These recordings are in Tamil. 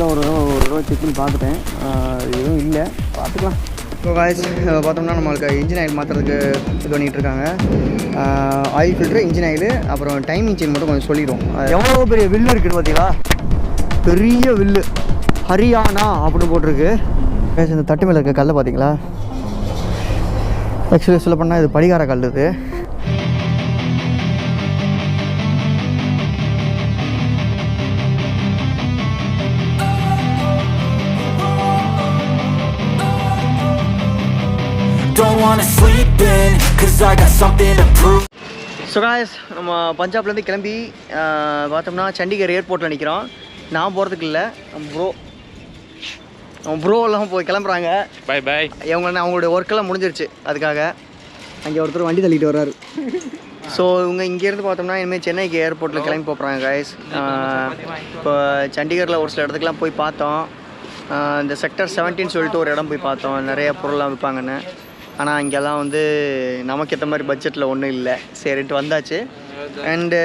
உள்ளே ஒரு தடவை செக் பண்ணி பார்த்துட்டேன், எதுவும் இல்லை, பார்த்துக்கலாம். இப்போ காய்ஸ் பார்த்தோம்னா நம்மளுக்கு இன்ஜின் ஆயில் மாற்றுறதுக்கு இது பண்ணிகிட்டு இருக்காங்க. ஆயில் ஃபில்ட்ரு, இன்ஜின் ஆயில், அப்புறம் டைமிங் செயின் மட்டும் கொஞ்சம் சொல்லிடுவோம். எவ்வளோ பெரிய வில்லு இருக்குதுன்னு பார்த்தீங்களா, பெரிய வில்லு, ஹரியானா அப்படின்னு போட்டிருக்கு. இந்த தட்டு மேலே இருக்க கல்லை பார்த்தீங்களா, ஆக்சுவலி சொல்ல பண்ணால் இது படிகார கல். இது ஸோ காய்ஸ், நம்ம பஞ்சாப்லேருந்து கிளம்பி பார்த்தோம்னா சண்டிகர் ஏர்போர்ட்டில் நிற்கிறோம். நான் போகிறதுக்கு இல்லை, ப்ரோ எல்லாம் போய் கிளம்புறாங்க. Bye bye. அவங்களுடைய ஒர்க்கெல்லாம் முடிஞ்சிருச்சு, அதுக்காக அங்கே ஒருத்தர் வண்டி தள்ளிட்டு வர்றாரு. ஸோ இவங்க இங்கேருந்து பார்த்தோம்னா இனிமேல் சென்னைக்கு ஏர்போர்ட்டில் கிளம்பி போகிறாங்க காய்ஸ். இப்போ சண்டிகரில் ஒரு சில இடத்துக்குலாம் போய் பார்த்தோம். இந்த செக்டர் 17 சொல்லிட்டு ஒரு இடம் போய் பார்த்தோம், நிறைய பொருள்லாம் விற்பாங்கன்னு. ஆனால் இங்கெல்லாம் வந்து நமக்கு ஏற்ற மாதிரி பட்ஜெட்டில் ஒன்றும் இல்லை, சரின்ட்டு வந்தாச்சு. அண்டு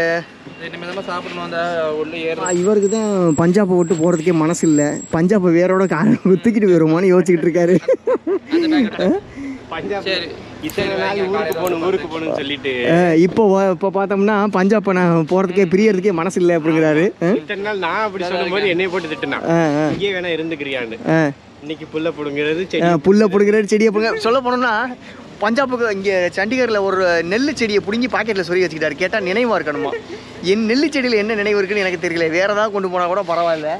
இவருக்கு தான் பஞ்சாபை விட்டு போகிறதுக்கே மனசு இல்லை, பஞ்சாபை வேரோட தூக்கிட்டு போயிடுவோமான்னு யோசிச்சுக்கிட்டு இருக்காரு. இப்போ பார்த்தோம்னா பஞ்சாப் நான் போகிறதுக்கே பிரியறதுக்கே மனசு இல்லை அப்படிங்கிறாரு. நான் அப்படி சொல்லும்போது என்னைய போட்டு திட்டுனா இங்கே வேணா இருந்துக்கிறியான்னு. இன்னைக்கு புல்ல பிடுங்கிறது செடியை பிடுங்க. சொல்ல போனோம்னா பஞ்சாபுக்கு இங்கே சண்டிகரில் ஒரு நெல் செடியை பிடுங்கி பாக்கெட்டில் சொல்லி வச்சுக்கிட்டாரு. கேட்டால் நினைவாக இருக்கணுமா, என் நெல் செடியில் என்ன நினைவு இருக்குன்னு எனக்கு தெரியல, வேறு ஏதாவது கொண்டு போனால் கூட பரவாயில்ல.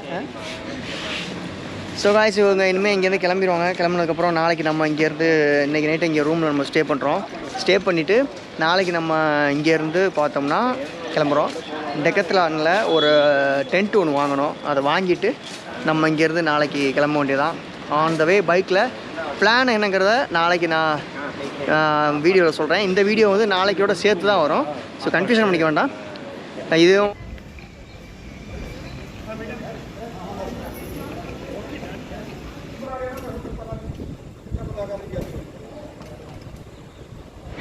ஸோ காய்ஸ், இவங்க இனிமேல் இங்கேருந்து கிளம்பிடுவாங்க. கிளம்புனதுக்கப்புறம் நாளைக்கு நம்ம இங்கேருந்து இன்றைக்கி நைட்டு இங்கே ரூமில் நம்ம ஸ்டே பண்ணுறோம். ஸ்டே பண்ணிவிட்டு நாளைக்கு நம்ம இங்கேருந்து பார்த்தோம்னா கிளம்புறோம். டெக்கத்லானில் ஒரு டென்ட் ஒன்று வாங்கணும், அதை வாங்கிட்டு நம்ம இங்கேருந்து நாளைக்கு கிளம்ப வேண்டியதான். ஆன் த வே பைக்கில் பிளான் என்னங்கிறத நாளைக்கு நான் வீடியோவில் சொல்கிறேன். இந்த வீடியோ வந்து நாளைக்கோட சேர்த்து தான் வரும், ஸோ கன்ஃபியூஷன் பண்ணிக்க வேண்டாம். இதுவும்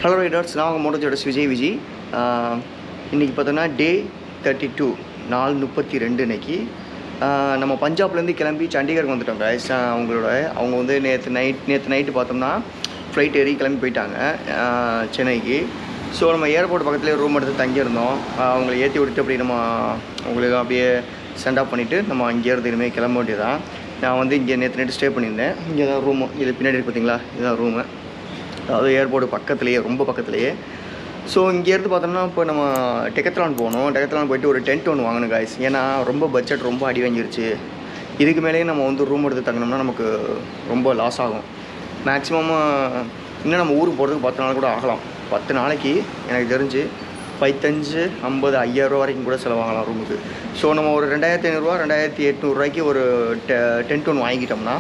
ஹலோ ரைடர்ஸ், நான் உங்கள் மோட்டோஜோட விஜய். இன்றைக்கி பார்த்தோன்னா டே 32, நாள் 32. இன்றைக்கி நம்ம பஞ்சாப்லேருந்து கிளம்பி சண்டிகருக்கு வந்துட்டோம் கைஸ். அவங்க வந்து நேற்று நைட்டு பார்த்தோம்னா ஃப்ளைட் ஏறி கிளம்பி போயிட்டாங்க சென்னைக்கு. ஸோ நம்ம ஏர்போர்ட் பக்கத்துலேயே ரூம் எடுத்து தங்கியிருந்தோம். அவங்கள ஏற்றி விட்டுட்டு அப்படி நம்ம அவங்களுக்கு அப்படியே சென்ட் ஆஃப் பண்ணிவிட்டு நம்ம இங்கேருந்து இனிமேல் கிளம்ப வேண்டியதான். நான் வந்து இங்கே நேற்று நைட்டு ஸ்டே பண்ணியிருந்தேன். இங்கே தான் ரூமு, இது பின்னாடி பார்த்தீங்களா, இதுதான் ரூமு. அதாவது ஏர்போர்ட்டு பக்கத்துலேயே, ரொம்ப பக்கத்துலேயே. ஸோ இங்கேருந்து பார்த்தோம்னா இப்போ நம்ம டெக்கத்லான் போகணும். டெக்கத்லான் போய்ட்டு ஒரு டென்ட் ஒன்று வாங்கணும் காய்ஸ். ஏன்னா ரொம்ப பட்ஜெட் ரொம்ப அடி வாங்கிருச்சு. இதுக்கு மேலேயே நம்ம வந்து ரூம் எடுத்து தங்கினோம்னா நமக்கு ரொம்ப லாஸ் ஆகும். மேக்ஸிமம் இன்னும் நம்ம ஊருக்கு போகிறதுக்கு 10 நாள் கூட ஆகலாம். 10 நாளைக்கு எனக்கு தெரிஞ்சு 5,500, 50, 5,000 வரைக்கும் கூட செலவாகலாம் ரூமுக்கு. ஸோ நம்ம ஒரு 2,500, 2,800 ஒரு டென்ட் ஒன்று வாங்கிட்டோம்னா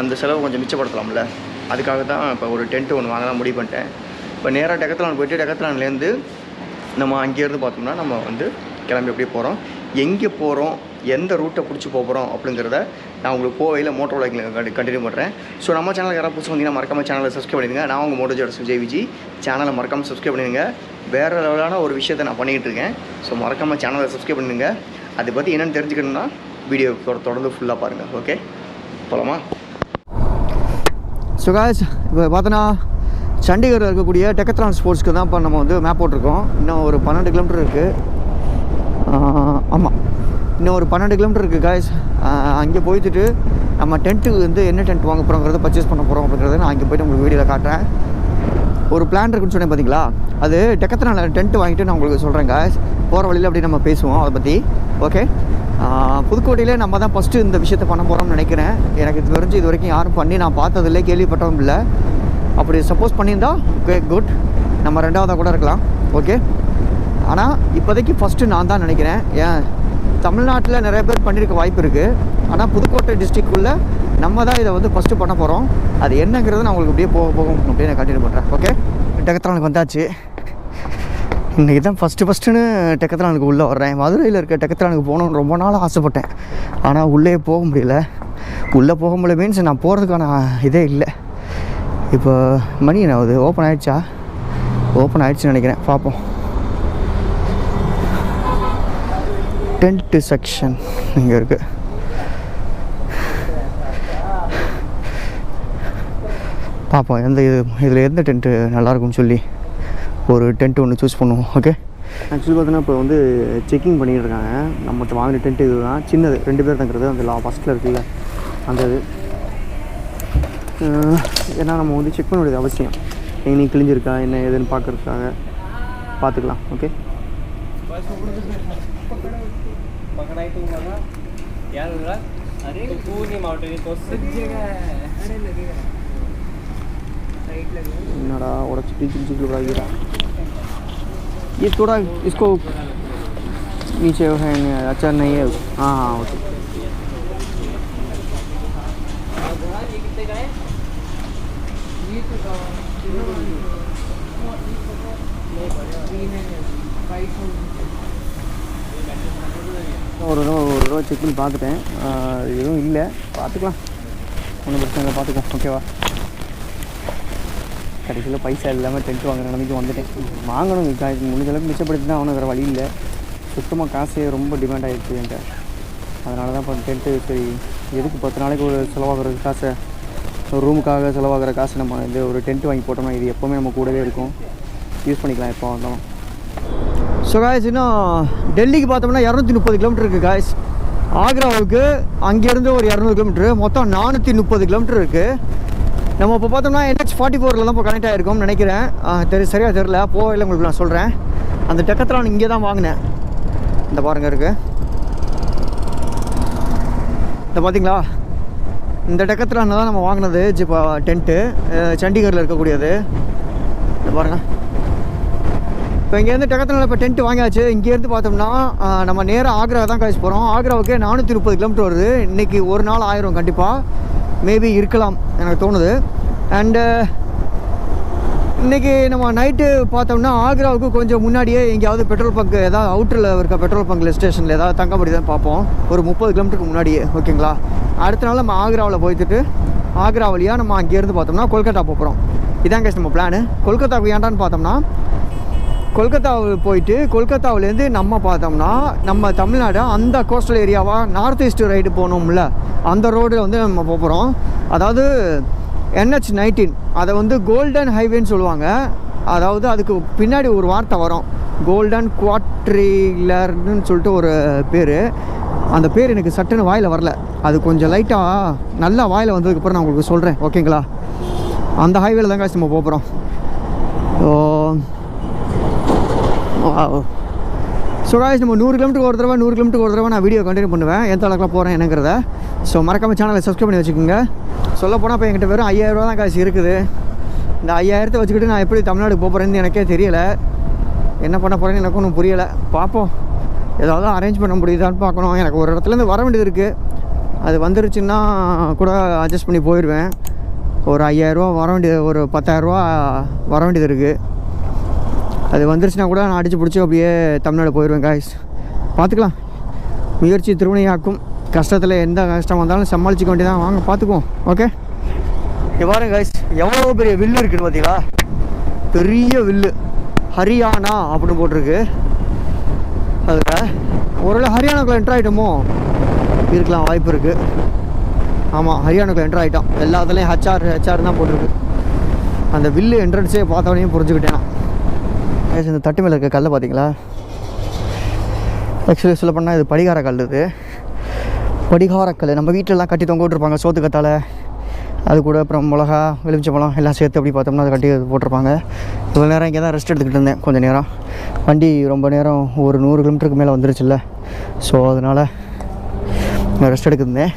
அந்த செலவு கொஞ்சம் மிச்சப்படுத்தலாம்ல. அதுக்காக தான் இப்போ ஒரு டென்ட் ஒன்று வாங்கலாம் முடிவு பண்ணிட்டேன். இப்போ நேராக டெக்கத்லான் போய்ட்டு டெக்கத்லான்லேருந்து நம்ம அங்கேருந்து பார்த்தோம்னா நம்ம வந்து கிளம்பி அப்படியே போகிறோம். எங்கே போகிறோம், எந்த ரூட்டை பிடிச்சி போகிறோம் அப்படிங்கிறத நான் உங்களுக்கு போவையில் மோட்டோ விளாகில் கண்டினியூ பண்ணுறேன். ஸோ நம்ம சேனலுக்கு யாராவது புதுசு வந்தீங்கன்னா மறக்காமல் சேனலை சப்ஸ்கிரைப் பண்ணிடுங்க. நான் உங்கள் மோட்டோஜோட விஜய். சேனலை மறக்காமல் சப்ஸ்கிரைப் பண்ணிடுங்க. வேறு லெவலான ஒரு விஷயத்தை நான் பண்ணிகிட்டு இருக்கேன். ஸோ மறக்காமல் சேனலை சப்ஸ்கிரைப் பண்ணிடுங்க. அதை பற்றி என்னென்னு தெரிஞ்சுக்கணுன்னா வீடியோ தொடர்ந்து ஃபுல்லாக பாருங்கள். ஓகே, போகலாமா? ஸோ காய்ஸ், இப்போ பார்த்தோன்னா சண்டிகரில் இருக்கக்கூடிய டெக்கத்லான் ஸ்போர்ட்ஸ்க்கு தான் இப்போ நம்ம வந்து மேப் போட்டிருக்கோம். இன்னும் ஒரு 12 கிலோமீட்டர் இருக்குது. ஆமாம், இன்னும் ஒரு 12 கிலோமீட்டர் இருக்குது காய்ஸ். அங்கே போயிட்டு நம்ம டென்ட்டுக்கு வந்து என்ன டென்ட் வாங்க போகிறோங்கிறத பர்ச்சேஸ் பண்ண போகிறோம் அப்படிங்கிறத நான் அங்கே போய்ட்டு உங்களுக்கு வீடியோவில் காட்டுறேன். ஒரு பிளான் இருக்குன்னு சொன்னேன் பார்த்தீங்களா, அது டெக்கத்லான் டென்ட்டு வாங்கிட்டு நான் உங்களுக்கு சொல்கிறேன் காய்ஸ். போகிற வழியில் அப்படி நம்ம பேசுவோம் அதை பற்றி. ஓகே, புதுக்கோட்டையிலே நம்ம தான் ஃபஸ்ட்டு இந்த விஷயத்தை பண்ண போகிறோம்னு நினைக்கிறேன். எனக்கு இது தெரிஞ்சு இது வரைக்கும் யாரும் பண்ணி நான் பார்த்ததில்லை, கேள்விப்பட்டதும் இல்லை. அப்படி சப்போஸ் பண்ணியிருந்தா ஓகே, குட், நம்ம 2வதாக கூட இருக்கலாம். ஓகே, ஆனால் இப்போதைக்கு ஃபஸ்ட்டு நான் தான் நினைக்கிறேன். ஏன் தமிழ்நாட்டில் நிறைய பேர் பண்ணியிருக்க வாய்ப்பு இருக்குது, ஆனால் புதுக்கோட்டை டிஸ்ட்ரிக்குள்ளே நம்ம தான் இதை வந்து ஃபஸ்ட்டு பண்ண போகிறோம். அது என்னங்கிறத நான் உங்களுக்கு அப்படியே போகும் அப்படியே நான் கண்டினியூ பண்ணுறேன். ஓகே, டெக்கத்லானுக்கு வந்தாச்சு. இன்றைக்கி தான் ஃபஸ்ட்டுன்னு டெக்கத்லானுக்கு உள்ளே வர்றேன். மதுரையில் இருக்க டெக்கத்லானுக்கு போகணுன்னு ரொம்ப நாள் ஆசைப்பட்டேன், ஆனால் உள்ளே போக முடியல. உள்ளே போக முடியல மீன்ஸ் நான் போகிறதுக்கான இதே இல்லை. இப்போ மணி என்ன ஆகுது, ஓப்பன் ஆகிடுச்சா? ஓப்பன் ஆகிடுச்சுன்னு நினைக்கிறேன், பார்ப்போம். டென்ட்டு செக்ஷன் இங்கே இருக்குது. பார்ப்போம் இதில் எந்த டென்ட்டு நல்லாயிருக்கும்னு சொல்லி ஒரு டென்ட்டு ஒன்று சூஸ் பண்ணுவோம். ஓகே, ஆக்சுவலி பார்த்தீங்கன்னா இப்போ வந்து செக்கிங் பண்ணிகிட்டு இருக்காங்க. நம்மகிட்ட வாங்கின டென்ட்டு இது தான், சின்னது 2 பேர் தங்குறது. அந்த ஃபஸ்ட்டில் இருக்குல்ல அந்த இது. ஏன்னா நம்ம வந்து செக் பண்ண வேண்டியது அவசியம். எங்கே கிழிஞ்சிருக்கா என்ன ஏதுன்னு பார்க்குறதுக்காக பார்த்துக்கலாம். ஓகே, என்னடா उड़ा ये थोड़ा इसको नीचे है अच्छा नहीं है. हाँ हाँ ओके. ஒரு ரூபா செக் பண்ணி பார்த்துட்டேன், எதுவும் இல்லை, பார்த்துக்கலாம், ஒன்றும் பிரச்சனை இல்லை, பார்த்துக்கலாம். ஓகேவா, கடைசியில் பைசா இல்லாமல் டென்ட் வாங்குற நிலைமைக்கு வந்துட்டேன். வாங்கணும், முடிஞ்ச அளவுக்கு மிச்சப்படுத்தி தான் அவனுக்கு வேறு வழி இல்லை. சுத்தமாக காசே ரொம்ப டிமாண்ட் ஆகிடுச்சு என்கிட்ட. அதனால தான் இப்போ டென்ட்டு சரி எதுக்கு 10 நாளைக்கு ஒரு செலவாகிற காசை, ஒரு ரூமுக்காக செலவாகிற காசு நம்ம இந்த ஒரு டென்ட் வாங்கி போட்டோம்னா இது எப்போவுமே நம்ம கூடவே இருக்கும், யூஸ் பண்ணிக்கலாம் எப்போ வந்தாலும். ஸோ காய்ஸ், இன்னும் டெல்லிக்கு பார்த்தோம்னா 230 கிலோமீட்டர் இருக்குது காய்ஸ். ஆக்ராவுக்கு அங்கேருந்து ஒரு 200 கிலோமீட்ரு, மொத்தம் 430 கிலோமீட்டர் இருக்குது. நம்ம இப்போ பார்த்தோம்னா NH44 தான் இப்போ கனெக்ட் ஆகிருக்கோம்னு நினைக்கிறேன். சரியாக தெரில, போகல, உங்களுக்கு நான் சொல்கிறேன். அந்த டெக்கத்லான் இங்கே தான் வாங்கினேன். இந்த பாருங்கள் இருக்குது, இந்த பார்த்தீங்களா, இந்த டெக்கத்லான் தான் நம்ம வாங்கினது. இப்போ டென்ட்டு சண்டிகரில் இருக்கக்கூடியது. இந்த பாருங்கள், இப்போ இங்கேருந்து டெக்கத்லானில் இப்போ டென்ட்டு வாங்கியாச்சு. இங்கேருந்து பார்த்தோம்னா நம்ம நேராக ஆக்ரா தான் காய்ச்சி போகிறோம். ஆக்ராவுக்கு 430 கிலோமீட்டர் வருது. இன்றைக்கி ஒரு நாள் ஆயிரும் கண்டிப்பாக, மேபி இருக்கலாம் எனக்கு தோணுது. அண்டு இன்றைக்கி நம்ம நைட்டு பார்த்தோம்னா ஆக்ராவுக்கு கொஞ்சம் முன்னாடியே எங்கேயாவது பெட்ரோல் பங்க், ஏதாவது அவுட்டரில் இருக்க பெட்ரோல் பங்க் ஸ்டேஷனில் ஏதாவது தங்க முடியுதான்னு பார்ப்போம், ஒரு 30 கிலோமீட்டருக்கு முன்னாடியே. ஓகேங்களா, அடுத்த நாள் நம்ம ஆக்ராவில் போய்த்துட்டு ஆக்ரா வழியாக நம்ம அங்கேருந்து பார்த்தோம்னா கொல்கத்தா போகிறோம். இதான் கேஸ் நம்ம பிளானு. கொல்கத்தாவுக்கு ஏன்டான்னு பார்த்தோம்னா, கொல்கத்தாவில் போயிட்டு கொல்கத்தாவிலேருந்து நம்ம பார்த்தோம்னா நம்ம தமிழ்நாடு அந்த கோஸ்டல் ஏரியாவாக நார்த் ஈஸ்ட் ரைடு போகணும்ல, அந்த ரோடு வந்து நம்ம போகிறோம். அதாவது NH19, அதை வந்து கோல்டன் ஹைவேன்னு சொல்லுவாங்க. அதாவது அதுக்கு பின்னாடி ஒரு வார்த்தை வரும், கோல்டன் குவாட்ரிலர்னு சொல்லிட்டு ஒரு பேர். அந்த பேர் எனக்கு சட்டுன்னு வாயில் வரல, அது கொஞ்சம் லைட்டாக நல்லா வாயில் வந்ததுக்கப்புறம் நான் உங்களுக்கு சொல்கிறேன். ஓகேங்களா, அந்த ஹைவேல தான் காசு நம்ம போகிறோம். ஸோ காய்ஸ், நம்ம 100 கிலோமீட்டருக்கு ஒரு தடவை நான் வீடியோ கண்டினியூ பண்ணுவேன், எந்த அளவுக்குலாம் போகிறேன் என்னங்கிறத. ஸோ மறக்காமல் சேனலை சப்ஸ்கிரைப் பண்ணி வச்சுக்கோங்க. சொல்ல போனால் இப்போ என்கிட்ட வெறும் 5000 ரூபா தான் காசு இருக்குது. இந்த 5000 வச்சுக்கிட்டு நான் எப்படி தமிழ்நாடு போகிறேன்னு எனக்கே தெரியலை. என்ன பண்ண போகிறேன்னு எனக்கு ஒன்றும் புரியலை. பார்ப்போம், ஏதாவது அரேஞ்ச் பண்ண முடியுதான்னு பார்க்கணும். எனக்கு ஒரு இடத்துலேருந்து வர வேண்டியது இருக்குது, அது வந்துருச்சுன்னா கூட அட்ஜஸ்ட் பண்ணி போயிடுவேன். ஒரு 5000 ரூபா வர வேண்டியது, ஒரு 10,000 ரூபா வர வேண்டியது இருக்குது. அது வந்துருச்சுன்னா கூட நான் அடித்து பிடிச்சி அப்படியே தமிழ்நாடு போயிடுவேன் காய்ஸ். பார்த்துக்கலாம், முயற்சி திருவினையாக்கும். கஷ்டத்தில் எந்த கஷ்டம் வந்தாலும் சமாளிச்சிக்க வேண்டியதான். வாங்க பார்த்துக்குவோம். ஓகே, இங்கே பாருங்க காய்ஸ், எவ்வளோ பெரிய வில்லு இருக்குன்னு பார்த்தீங்களா, பெரிய வில்லு, ஹரியானா அப்படின்னு போட்டிருக்கு. அதில் ஒருவேளை ஹரியானாக்குள்ளே என்ட்ரு ஆகிட்டோமோ, இருக்கலாம், வாய்ப்பு இருக்குது. ஆமாம், ஹரியானாக்குள்ளே என்ட்ரு ஆகிட்டோம். எல்லாத்துலேயும் ஹெச்ஆர் தான் போட்டிருக்கு. அந்த வில்லு என்ட்ரன்ஸே பார்த்தவனையும் புரிஞ்சுக்கிட்டேன். இந்த தட்டு மேலே இருக்க கல்லை பார்த்தீங்களா, ஆக்சுவலி சொல்ல பண்ணால் இது படிகார கல். இது படிகாரக்கல் நம்ம வீட்டிலலாம் கட்டி தொங்க விட்டுருப்பாங்க சோத்து கத்தால். அது கூட அப்புறம் மிளகா, எலுமிச்சம்பழம் எல்லாம் சேர்த்து அப்படி பார்த்தோம்னா அதை கட்டி போட்டிருப்பாங்க. இவ்வளோ நேரம் இங்கே தான் ரெஸ்ட் எடுத்துக்கிட்டு இருந்தேன் கொஞ்சம் நேரம். வண்டி ரொம்ப நேரம் ஒரு 100 கிலோமீட்டருக்கு மேலே வந்துருச்சுல்ல, ஸோ அதனால் நான் ரெஸ்ட் எடுக்கிருந்தேன்.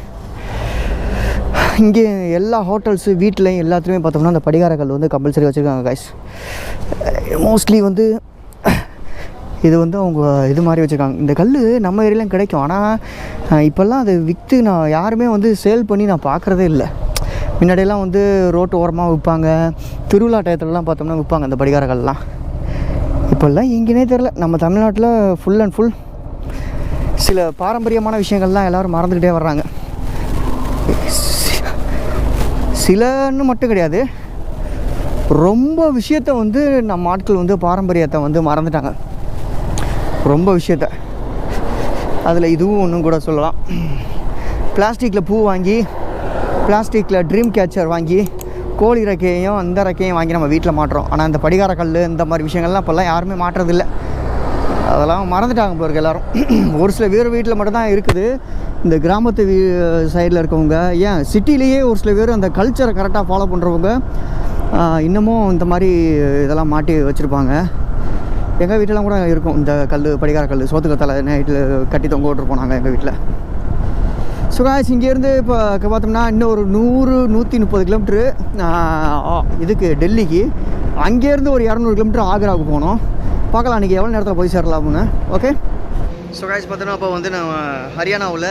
இங்கே எல்லா ஹோட்டல்ஸு வீட்லேயும் எல்லாத்துலேயுமே பார்த்தோம்னா அந்த படிகாரக்கல் வந்து கம்பல்சரி வச்சுருக்காங்க காய்ஸ். மோஸ்ட்லி வந்து இது வந்து அவங்க இது மாதிரி வச்சுருக்காங்க. இந்த கல் நம்ம ஏரியாலையும் கிடைக்கும், ஆனால் இப்போல்லாம் அது விற்று நான் யாருமே வந்து சேல் பண்ணி நான் பார்க்குறதே இல்லை. முன்னாடியெல்லாம் வந்து ரோட்டு ஓரமாக விற்பாங்க, திருவிழா டயத்துலலாம் பார்த்தோம்னா விற்பாங்க அந்த படிகாரக்கல்லாம். இப்போல்லாம் எங்கேனே தெரில. நம்ம தமிழ்நாட்டில் ஃபுல் அண்ட் ஃபுல் சில பாரம்பரியமான விஷயங்கள்லாம் எல்லோரும் மறந்துக்கிட்டே வர்றாங்க. சிலன்னு மட்டும் கிடையாது, ரொம்ப விஷயத்தை வந்து நம்ம ஆட்கள் வந்து பாரம்பரியத்தை வந்து மறந்துட்டாங்க, ரொம்ப விஷயத்த. அதில் இதுவும் ஒன்றும் கூட சொல்லலாம். பிளாஸ்டிக்கில் பூ வாங்கி, பிளாஸ்டிக்கில் ட்ரீம் கேச்சர் வாங்கி கோழி ரெக்கையும் இந்த ரெக்கையும் வாங்கி நம்ம வீட்டில் மாட்டுறோம். ஆனால் இந்த படிகார கல் இந்த மாதிரி விஷயங்கள்லாம் இப்போல்லாம் யாருமே மாட்டுறதில்ல. அதெல்லாம் மறந்துட்டாங்க பிறகு எல்லோரும். ஒரு சில பேர் வீட்டில் மட்டும்தான் இருக்குது. இந்த கிராமத்து சைடில் இருக்கவங்க, ஏன் சிட்டிலேயே ஒரு சில பேர் அந்த கல்ச்சரை கரெக்டாக ஃபாலோ பண்ணுறவங்க இன்னமும் இந்த மாதிரி இதெல்லாம் மாட்டி வச்சுருப்பாங்க. எங்கள் வீட்டிலலாம் கூட இருக்கும் இந்த கல், படிகார கல், சோத்துக்கத்தலை நைட்டில் கட்டி தொங்க விட்டுருப்போம் நாங்கள் எங்கள் வீட்டில். ஸோ காய்ஸ், இங்கேருந்து இப்போ பார்த்தோம்னா இன்னும் ஒரு 100-130 கிலோமீட்ரு இதுக்கு டெல்லிக்கு. அங்கேருந்து ஒரு 200 கிலோமீட்டர் ஆக்ராவுக்கு போகணும். பார்க்கலாம் அன்றைக்கி எவ்வளோ நேரத்தில் போய் சேரலாம்னு. ஓகே. ஸோ காய்ஸ் பார்த்தோன்னா இப்போ வந்து நான் ஹரியானாவில்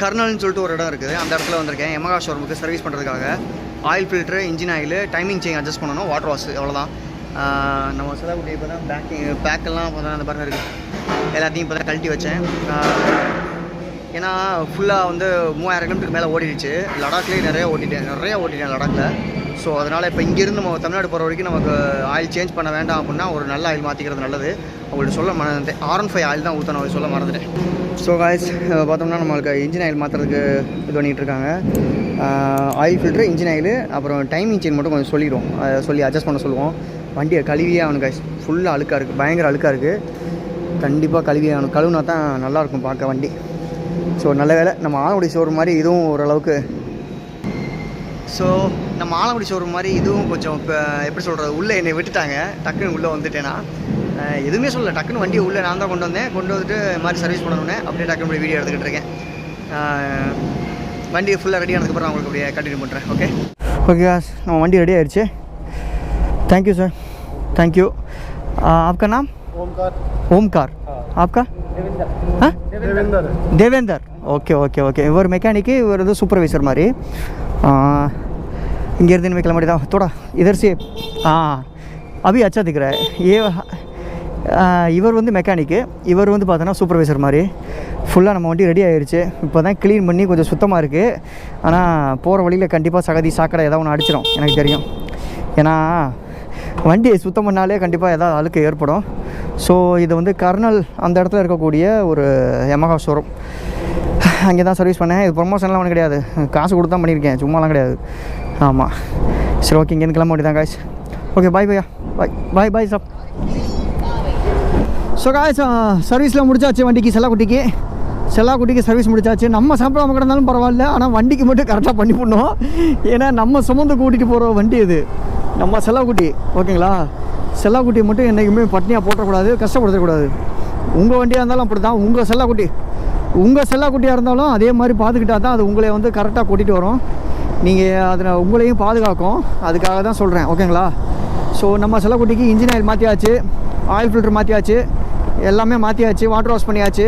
கர்னல்னு சொல்லிட்டு ஒரு இடம் இருக்குது. அந்த இடத்துல வந்திருக்கேன் யமஹா ஷோரூமுக்கு சர்வீஸ் பண்ணுறதுக்காக. Oil filter, engine oil, timing chain adjust பண்ணணும், வாட்டர் வாஷ், அவ்வளோதான். நம்ம செலவுக்குட்டி இப்போ தான் பேக்கெல்லாம் இப்போ தான் அந்த பாருங்க இருக்குது. எல்லாத்தையும் இப்போ தான் கழட்டி வச்சேன். ஏன்னா ஃபுல்லாக வந்து 3000 கிலோமீட்டருக்கு மேலே ஓடிடுச்சு. லடாக்லேயே நிறையா ஓட்டிட்டேன் லடாக்கில். ஸோ அதனால் இப்போ இங்கேருந்து நம்ம தமிழ்நாடு போகிற வரைக்கும் நமக்கு ஆயில் சேஞ்ச் பண்ண வேண்டாம் அப்படின்னா ஒரு நல்ல ஆயில் மாற்றிக்கிறது நல்லது. அவங்கள்ட்ட சொல்ல மறந்துட்டேன். R15 ஆயில் தான் ஊற்றணும், சொல்ல மறந்துட்டேன். ஸோ காய்ஸ் பார்த்தோம்னா நம்மளுக்கு இன்ஜின் ஆயில் மாற்றுறதுக்கு இது பண்ணிகிட்டு இருக்காங்க. ஆயில் ஃபில்ட்ரு, இன்ஜின் ஆயில், அப்புறம் டைமிங் செயின் மட்டும் கொஞ்சம் சொல்லிடுவோம். அதை சொல்லி அட்ஜஸ்ட் பண்ண சொல்லுவோம். வண்டியை கழுவியே ஆகணும் காய்ஸ். ஃபுல்லாக அழுக்காக இருக்குது, பயங்கர அழுக்காக இருக்குது. கண்டிப்பாக கழுவியே ஆகணும். கழுவுனா தான் நல்லாயிருக்கும் பார்க்க வண்டி. ஸோ நல்ல வேலை நம்ம ஆலங்குடி ஷோரூம் மாதிரி இதுவும் ஓரளவுக்கு. ஸோ நம்ம ஆலங்குடி ஷோரூம் மாதிரி இதுவும் கொஞ்சம் இப்போ எப்படி சொல்கிறது, உள்ளே என்னை விட்டுட்டாங்க. டக்குன்னு உள்ளே வந்துட்டேன்னா எதுவுமே சொல்லலை. டக்குன்னு வண்டியை உள்ளே நான் தான் கொண்டு வந்துட்டு இது மாதிரி சர்வீஸ் பண்ணணுன்னே அப்படியே டக்குன்னு வீடியோ எடுத்துக்கிட்டு இருக்கேன். வண்டி ஃபுல்லாக ரெடி ஆனதுக்கப்புறம் நான் உங்களுக்கு அப்படியே கண்டினியூ பண்ணுறேன். ஓகே ஓகே காஸ், நம்ம வண்டி ரெடி ஆயிடுச்சு. Thank you sir, thank you. आपका नाम? ओमकार. आपका? देवेंदर. Okay okay okay. इवर मैकेनिक, इवर तो सुपरवाइजर मारी. इंगे दिन में किलोमीटर था थोड़ा इधर से. हाँ अभी अच्छा दिख रहा है ये. இவர் வந்து மெக்கானிக்கு, இவர் வந்து பார்த்தோன்னா சூப்பர்வைசர் மாதிரி. ஃபுல்லாக நம்ம வண்டி ரெடி ஆகிடுச்சு. இப்போ தான் க்ளீன் பண்ணி கொஞ்சம் சுத்தமாக இருக்குது. ஆனால் போகிற வழியில் கண்டிப்பாக சாக்கடை ஏதாவது ஒன்று அடிச்சிடும் எனக்கு தெரியும். ஏன்னா வண்டியை சுத்தம் பண்ணாலே கண்டிப்பாக ஏதாவது அழுக்கு ஏற்படும். ஸோ இது வந்து கர்னல் அந்த இடத்துல இருக்கக்கூடிய ஒரு யமஹா ஷோரூம். அங்கே தான் சர்வீஸ் பண்ணேன். இது ப்ரொமோஷன்லாம் ஒன்றும் கிடையாது, காசு கொடுத்து தான் பண்ணியிருக்கேன், சும்மாலாம் கிடையாது. ஆமாம் சரி ஓகே, இங்கேருந்து கிளம்ப வேண்டியதான் காய்ஸ். ஓகே பாய் பையா, பாய் பாய் சார். ஸோ காய்ஸ் சர்வீஸ்லாம் முடிச்சாச்சு. வண்டிக்கு செல்லாக்குட்டிக்கு சர்வீஸ் முடிச்சாச்சு. நம்ம சாப்பிடாம கிடந்தாலும் பரவாயில்ல, ஆனால் வண்டிக்கு மட்டும் கரெக்டாக பண்ணி போடணும். ஏன்னா நம்ம சுமந்து கூட்டிகிட்டு போகிற வண்டி இது, நம்ம செல்லாக்குட்டி. ஓகேங்களா, செல்லாக்குட்டியை மட்டும் என்றைக்குமே பட்னியாக போட்டக்கூடாது, கஷ்டப்படுத்தக்கூடாது. உங்கள் வண்டியாக இருந்தாலும் அப்படி தான். உங்கள் செல்லாக்குட்டியாக இருந்தாலும் அதே மாதிரி பார்த்துக்கிட்டா தான் அது உங்களை வந்து கரெக்டாக கூட்டிகிட்டு வரும். நீங்கள் அதில் உங்களையும் பாதுகாக்கும். அதுக்காக தான் சொல்கிறேன். ஓகேங்களா. ஸோ நம்ம செல்லாக்குட்டிக்கு இன்ஜின் ஆயில் மாற்றியாச்சு, ஆயில் ஃபில்ட்ரு மாற்றியாச்சு, எல்லாமே மாற்றியாச்சு, வாட்டர் வாஷ் பண்ணியாச்சு.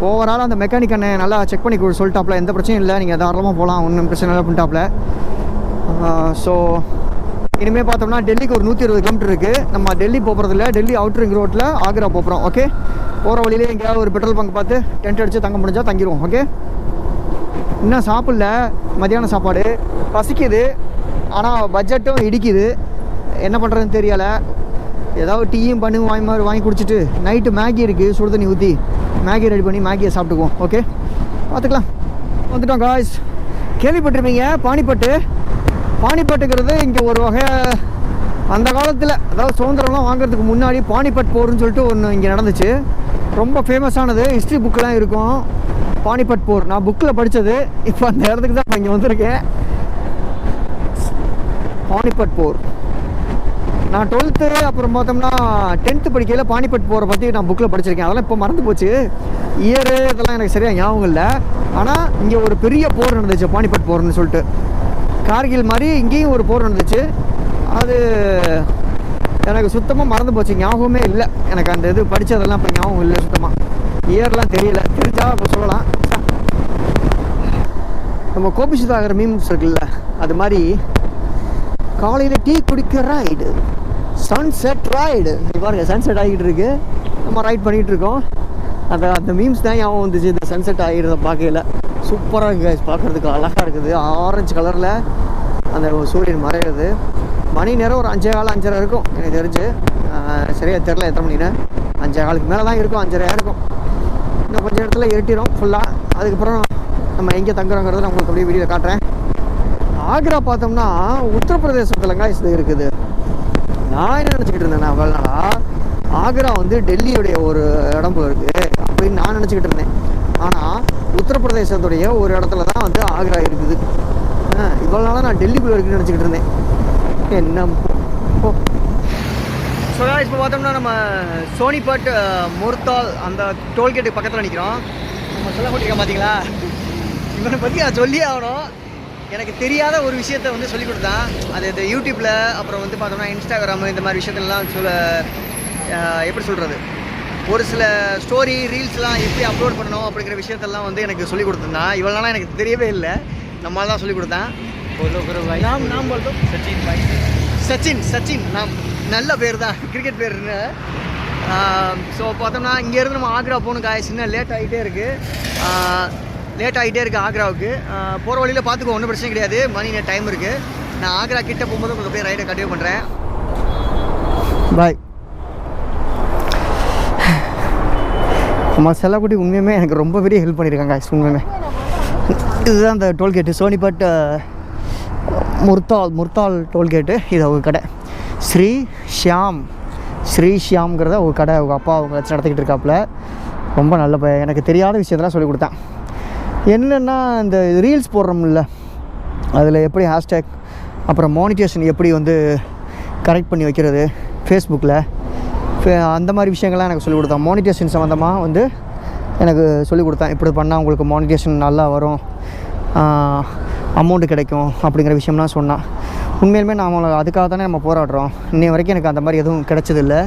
ஓவரால் அந்த மெக்கானிக் அண்ணன் நல்லா செக் பண்ணி சொல்லிட்டாப்ல, எந்த பிரச்சனையும் இல்லை, நீங்கள் தாராளமாக போகலாம், ஒன்றும் பிரச்சனை இல்லை பண்ணிட்டாப்ல. ஸோ இனிமேல் பார்த்தோம்னா டெல்லிக்கு ஒரு 120 கிலோமீட்டர் இருக்குது. நம்ம டெல்லி போகிறதில்ல, டெல்லி அவுட்ரிங் ரோட்டில் ஆக்ரா போகிறோம். ஓகே, போகிற வழியிலே எங்கேயாவது ஒரு பெட்ரோல் பங்க் பார்த்து டென்ட் அடித்து தங்க முடிஞ்சால் தங்கிடுவோம். ஓகே, இன்னும் சாப்பிடல, மதியானம் சாப்பாடு பசிக்குது, ஆனால் பட்ஜெட்டும் இடிக்குது, என்ன பண்ணுறதுன்னு தெரியலை. ஏதாவது டீயும் பண்ணி வாங்கி குடிச்சிட்டு நைட்டு மேகி இருக்குது, சுடு தண்ணி ஊற்றி மேகி ரெடி பண்ணி மேகியை சாப்பிட்டுக்குவோம். ஓகே, பார்த்துக்கலாம். வந்துட்டோம் காய்ஸ். கேள்விப்பட்டிருப்பீங்க பானிபட்டுங்கிறது இங்கே ஒரு வகை அந்த காலத்தில், அதாவது சுதந்திரம்லாம் வாங்குறதுக்கு முன்னாடி பானிபட் போர்னு சொல்லிட்டு ஒன்று இங்கே நடந்துச்சு. ரொம்ப ஃபேமஸானது, ஹிஸ்ட்ரி புக்கெலாம் இருக்கும். பானிபட் போர் நான் புக்கில் படித்தது. இப்போ அந்த இடத்துக்கு தான் இங்கே வந்திருக்கேன். பானிபட் போர் நான் 12th அப்புறம் பார்த்தோம்னா 10th படிக்கையில் பானிபட் போரை பற்றி நான் புக்கில் படிச்சிருக்கேன். அதெல்லாம் இப்போ மறந்து போச்சு, இயரு இதெல்லாம் எனக்கு சரியாக ஞாபகம் இல்லை. ஆனால் இங்கே ஒரு பெரிய போர் நடந்துச்சு, பானிபட் போர்னு சொல்லிட்டு. கார்கில் மாதிரி இங்கேயும் ஒரு போர் நடந்துச்சு. அது எனக்கு சுத்தமாக மறந்து போச்சு, ஞாபகமே இல்லை எனக்கு. அந்த இது படித்ததெல்லாம் இப்போ ஞாபகம் இல்லை சுத்தமாக, இயர்லாம் தெரியல. தெரிஞ்சா இப்போ சொல்லலாம். நம்ம கோபி சுதாகர் மீம்ஸ் இருக்குல்ல, அது மாதிரி காலையில் டீ குடிக்க ரைடு, சன்செட் ரைடு. பாருங்க சன்செட் ஆகிட்டு இருக்கு, நம்ம ரைட் பண்ணிகிட்டு இருக்கோம். அந்த மீம்ஸ் தான் ஞாபகம் வந்துச்சு. இந்த சன்செட் ஆகிடுறத பார்க்கல சூப்பராக இருக்குது, பார்க்குறதுக்கு அழகாக இருக்குது. ஆரஞ்சு கலரில் அந்த சூரியன் மறையிறது. மணி நேரம் ஒரு 5:15 இருக்கும் எனக்கு தெரிஞ்சு, சரியாக தெரில எத்தனை மணின்னு. 5:15 மேலே தான் இருக்கும், 5:30 இருக்கும். இன்னும் கொஞ்சம் இடத்துல இருட்டிடும் ஃபுல்லாக. அதுக்கப்புறம் நம்ம எங்கே தங்குறோங்கிறத நான் உங்களுக்கு அப்படியே வீடியோவில் காட்டுறேன். ஆக்ரா பார்த்தோம்னா உத்தரப்பிரதேசத்துலங்க இது இருக்குது. நான் என்ன நினச்சிக்கிட்டு இருந்தேன், நான் அவ்வளோ நாளாக ஆக்ரா வந்து டெல்லியுடைய ஒரு இடம் போல இருக்குது அப்படின்னு நான் நினச்சிக்கிட்டு இருந்தேன். ஆனால் உத்தரப்பிரதேசத்துடைய ஒரு இடத்துல தான் வந்து ஆக்ரா இருக்குது. இவ்வளோ நாளாக நான் டெல்லிக்குள்ளே இருக்குன்னு நினச்சிக்கிட்டு இருந்தேன். என்ன ஸோ இப்போ பார்த்தோம்னா நம்ம சோனிபட் முர்தால் அந்த டோல்கேட்டுக்கு பக்கத்தில் நிற்கிறோம். நம்ம சொல்ல போட்டிருக்கோம் பார்த்தீங்களா, இவனை பற்றி நான் சொல்லியே ஆகணும். எனக்கு தெரியாத ஒரு விஷயத்த வந்து சொல்லிக் கொடுத்தான். அது இந்த யூடியூப்பில் அப்புறம் வந்து பார்த்தோம்னா இன்ஸ்டாகிராமு இந்த மாதிரி விஷயத்துலலாம் எப்படி சொல்கிறது, ஒரு சில ஸ்டோரி ரீல்ஸ்லாம் எப்படி அப்லோட் பண்ணணும் அப்படிங்கிற விஷயத்தெல்லாம் வந்து எனக்கு சொல்லிக் கொடுத்துருந்தான். இவ்வளோ நாளாக எனக்கு தெரியவே இல்லை, நம்மளால் தான் சொல்லிக் கொடுத்தான். நாம் சச்சின் பாய் சச்சின் நாம் நல்ல பேர் தான், கிரிக்கெட் பேருன்னு. ஸோ பார்த்தோம்னா இங்கேருந்து நம்ம ஆக்ரா போகணும் காய். சின்ன லேட் ஆகிட்டே இருக்குது ஆக்ராவுக்கு. போகிற வழியில் பார்த்துக்கோ, ஒன்றும் பிரச்சனை கிடையாது. மணி டைம் இருக்குது. நான் ஆக்ரா கிட்டே போகும்போது உங்களுக்கு போய் ரைடை கண்டினியூ பண்ணுறேன். பாய். நம்ம செல்லக்குட்டி உண்மையுமே எனக்கு ரொம்ப பெரிய ஹெல்ப் பண்ணியிருக்காங்க. உண்மையுமே இதுதான் அந்த டோல்கேட்டு, சோனிபட் முர்தால் டோல்கேட்டு. இது அவங்க கடை ஸ்ரீ ஷியாம்ங்கிறத அவங்க கடை. அவங்க அப்பா அவங்க வச்சு நடத்திக்கிட்டு இருக்காப்புல. ரொம்ப நல்ல எனக்கு தெரியாத விஷயத்தெல்லாம் சொல்லிக் கொடுத்தேன். என்னென்னா இந்த ரீல்ஸ் போடுறோம்ல, அதில் எப்படி ஹேஷ்டேக் அப்புறம் மானிட்டேஷன் எப்படி வந்து கரெக்ட் பண்ணி வைக்கிறது ஃபேஸ்புக்கில், அந்த மாதிரி விஷயங்கள்லாம் எனக்கு சொல்லிக் கொடுத்தான். மானிட்டேஷன் சம்மந்தமாக வந்து எனக்கு சொல்லிக் கொடுத்தான். இப்படி பண்ணால் உங்களுக்கு மானிட்டேஷன் நல்லா வரும், அமௌண்ட்டு கிடைக்கும் அப்படிங்கிற விஷயம்லாம் சொன்னான். உண்மையிலுமே நாம் அதுக்காக தானே நம்ம போராடுறோம். இன்னை வரைக்கும் எனக்கு அந்த மாதிரி எதுவும் கிடைச்சதில்லை.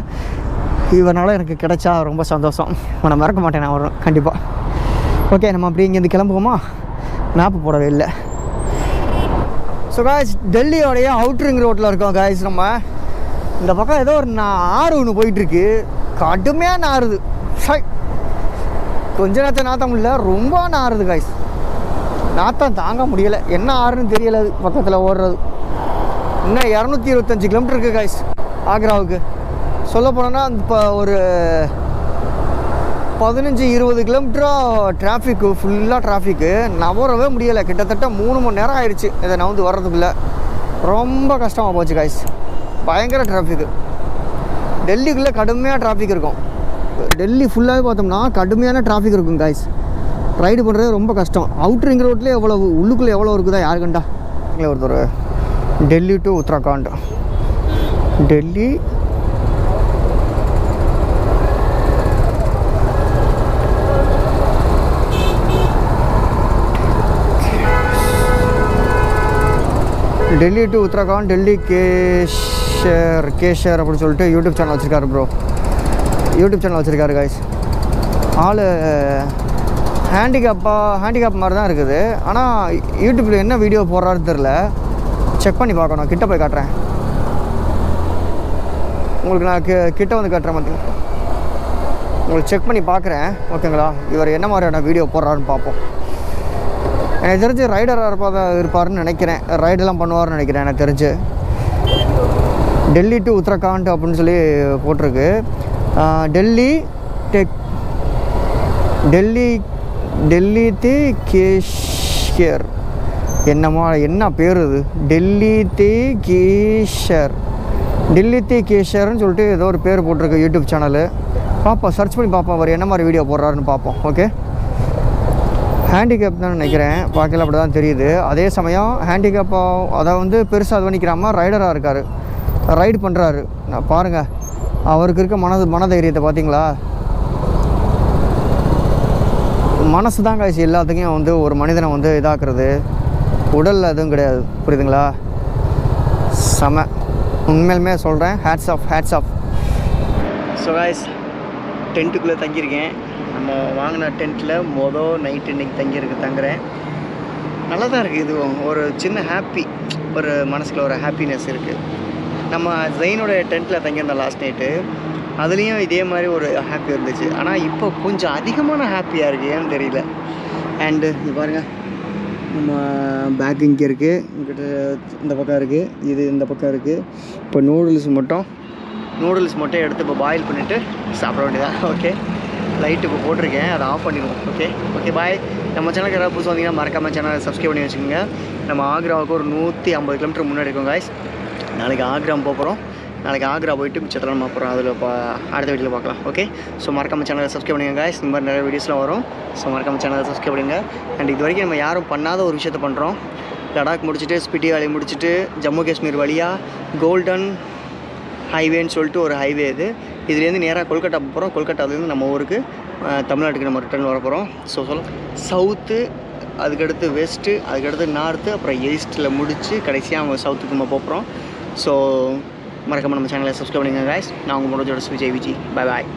இவனால் எனக்கு கிடைச்சா ரொம்ப சந்தோஷம். நான் மறக்க மாட்டேன், நான் வரும் கண்டிப்பாக. ஓகே, நம்ம அப்படி இங்கேருந்து கிளம்புவோமா? மேப்பு போடவே இல்லை. ஸோ காய்ஸ், டெல்லியோடைய அவுட்ரிங் ரோட்டில் இருக்கோம் காய்ஸ். நம்ம இந்த பக்கம் ஏதோ ஒரு ஆறு ஒன்று போயிட்டுருக்கு, கடுமையாக நாறுது. கொஞ்ச நேரத்தை நாற்ற முடியல, ரொம்ப நாறுது காய்ஸ். நாற்றம் தாங்க முடியலை. என்ன ஆறுன்னு தெரியலை. அது பக்கத்தில் ஓடுறது இன்னும் 225 கிலோமீட்டர் இருக்குது காய்ஸ் ஆக்ராவுக்கு. சொல்ல போனோன்னா இப்போ ஒரு 15-20 கிலோமீட்டராக டிராஃபிக்கு, ஃபுல்லாக டிராஃபிக்கு. நவரவே முடியலை. கிட்டத்தட்ட 3 மணி நேரம் ஆயிடுச்சு இதை நவுந்து வர்றதுக்குள்ளே. ரொம்ப கஷ்டமாக போச்சு காய்ஸ். பயங்கர டிராஃபிக்கு. டெல்லிக்குள்ளே கடுமையாக டிராஃபிக் இருக்கும். டெல்லி ஃபுல்லாகவே பார்த்தோம்னா கடுமையான டிராஃபிக் இருக்கும் காய்ஸ். ரைடு பண்ணுறது ரொம்ப கஷ்டம். அவுட்ரிங் ரோட்லேயே எவ்வளோ, உள்ளுக்குள்ளே எவ்வளோ இருக்குதா யாரு கண்டா. ஒருத்தர் டெல்லி டு உத்தராகண்ட், டெல்லி டு உத்தராகண்ட், டெல்லி கேஷர் அப்படின்னு சொல்லிட்டு யூடியூப் சேனல் வச்சுருக்காரு ப்ரோ. யூடியூப் சேனல் வச்சுருக்காரு காய்ஸ். ஆள் ஹேண்டிகேப் மாதிரி தான் இருக்குது. ஆனால் யூடியூப்பில் என்ன வீடியோ போடுறாருன்னு தெரில. செக் பண்ணி பார்க்கணும். கிட்ட போய் காட்டுறேன் உங்களுக்கு. நான் கிட்ட வந்து காட்டுறேன் பார்த்தீங்க. உங்களுக்கு செக் பண்ணி பார்க்குறேன், ஓகேங்களா? இவர் என்ன மாதிரியான வீடியோ போடுறாருன்னு பார்ப்போம். எனக்கு தெரிஞ்சு ரைடராக இருப்பாருன்னு நினைக்கிறேன். ரைடெல்லாம் பண்ணுவார்னு நினைக்கிறேன் எனக்கு தெரிஞ்சு. டெல்லி டு உத்தராகண்ட் அப்படின்னு சொல்லி போட்டிருக்கு. டெல்லி தி கேஷர், என்ன பேர் இது? டெல்லி தி கேஷர்னு சொல்லிட்டு ஏதோ ஒரு பேர் போட்டிருக்கு யூடியூப் சேனலு. பார்ப்போம், சர்ச் பண்ணி பார்ப்போம் அவர் என்ன மாதிரி வீடியோ போடுறாருன்னு பார்ப்போம். ஓகே, ஹேண்டிகேப் தான் நினைக்கிறேன், பார்க்கல அப்படி தான் தெரியுது. அதே சமயம் ஹேண்டிகேப்பாக அதை வந்து பெருசாக அது பண்ணிக்கிறாமல் ரைடராக இருக்கார், ரைடு பண்ணுறாரு. நான் பாருங்கள் அவருக்கு இருக்க மனதைரியத்தை பார்த்தீங்களா? மனசு தான் காய்ச்சி எல்லாத்துக்கும் வந்து ஒரு மனிதனை வந்து இதாக்குறது, உடலில் எதுவும் கிடையாது. புரியுதுங்களா? செம, உண்மையிலுமே சொல்கிறேன். Hats off. ஸோ காய்ஸ், டென்ட்டுக்குள்ளே தங்கியிருக்கேன். நம்ம வாங்கின டென்ட்டில் நைட்டு இன்றைக்கி தங்குறேன். நல்லா தான் இருக்குது. இதுவும் ஒரு சின்ன ஹாப்பி, ஒரு மனசில் ஒரு ஹாப்பினஸ் இருக்குது. நம்ம ஜெயினோட டென்ட்டில் தங்கியிருந்தோம் லாஸ்ட் நைட்டு. அதுலேயும் இதே மாதிரி ஒரு ஹாப்பி இருந்துச்சு. ஆனால் இப்போ கொஞ்சம் அதிகமான ஹாப்பியாக இருக்குது, ஏன்னு தெரியல. அண்டு இது பாருங்கள், நம்ம பேக் இங்கே இருக்குது, இங்கிட்ட இந்த பக்கம் இருக்குது, இது இந்த பக்கம் இருக்குது. இப்போ நூடுல்ஸ் மட்டும் எடுத்து இப்போ பாயில் பண்ணிவிட்டு சாப்பிட வேண்டியதான். ஓகே, லைட்டு இப்போ போட்டிருக்கேன், அதை ஆஃப் பண்ணிடுவோம். Okay okay bye. நம்ம சேனலுக்கு யாராவது புதுசு வந்தீங்கன்னா மறக்காமல் சேனலை சப்ஸ்கிரைப் பண்ணி வச்சுக்கோங்க. நம்ம ஆக்ராவுக்கு ஒரு 150 கிலோமீட்டர் முன்னாடி இருக்கோம் காய்ஸ். நாளைக்கு ஆக்ரா போகிறோம். நாளைக்கு ஆக்ரா போயிட்டு மிச்சத்தில் நம்ம அப்புறம் அதில் அடுத்த வீடியோவில் பார்க்கலாம். ஓகே, ஸோ மறக்காமல் சேனலை சப்ஸ்கிரைப் பண்ணுங்கள் காய்ஸ். இந்த மாதிரி நிறைய வீடியோஸ்லாம் வரும். ஸோ மறக்காமல் சேனலை சப்ஸ்கிரைப் பண்ணுங்கள். அண்ட் இது வரைக்கும் நம்ம யாரும் பண்ணாத ஒரு விஷயத்தை பண்ணுறோம். லடாக் முடிச்சுட்டு ஸ்பிட்டி வேலி முடிச்சுட்டு ஜம்மு காஷ்மீர் வழியாக கோல்டன் ஹைவேன்னு சொல்லிட்டு ஒரு ஹைவே இதுலேருந்து நேராக கொல்கட்டா போகிறோம். கொல்கட்டாலேருந்து நம்ம ஊருக்கு தமிழ்நாட்டுக்கு நம்ம ரிட்டர்ன் வர போகிறோம். ஸோ சவுத்து, அதுக்கடுத்து வெஸ்ட்டு, அதுக்கடுத்து நார்த்து, அப்புறம் ஈஸ்ட்டில் முடித்து கடைசியாக அவங்க சவுத்துக்கு நம்ம போகிறோம். ஸோ மறக்காமல் நம்ம சேனலை சப்ஸ்கிரைப் பண்ணுங்கள் காய்ஸ். நான் உங்கள் மனோஜோட விஜய். பாய் பாய்.